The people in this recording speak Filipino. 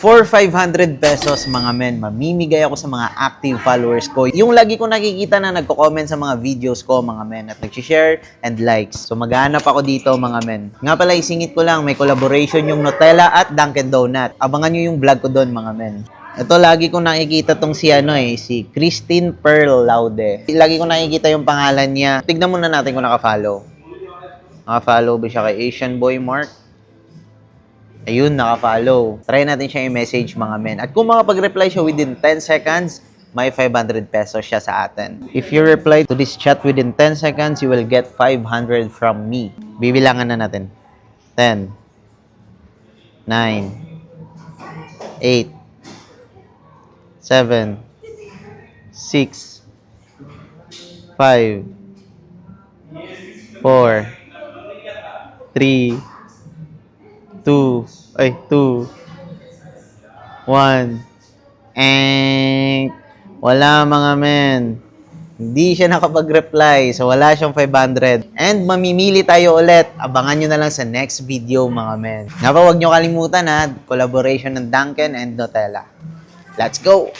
For 500 pesos mga men, mamimigay ako sa mga active followers ko. Yung lagi ko nakikita na nagko-comment sa mga videos ko mga men at nag-share and likes. So maghanap ako dito mga men. Nga pala isingit ko lang, may collaboration yung Nutella at Dunkin Donut. Abangan nyo yung vlog ko doon mga men. Ito lagi ko nakikita tong si Christine Pearl Laude. Lagi ko nakikita yung pangalan niya. Tignan muna natin kung naka-follow. Naka-follow ba siya kay Asian Boy Mark? Ayun, naka-follow. Try natin siya i-message mga men. At kung makapag-reply siya within 10 seconds, may 500 pesos siya sa atin. If you reply to this chat within 10 seconds, you will get 500 from me. Bibilangan na natin. 10, 9, 8, 7, 6, 5, 4, 3, 2, 1, and wala mga men. Hindi siya nakapag-reply, so wala siyang 500. And mamimili tayo ulit. Abangan nyo na lang sa next video mga men. Nga pa, huwag nyo kalimutan ha, collaboration ng Dunkin and Nutella. Let's go!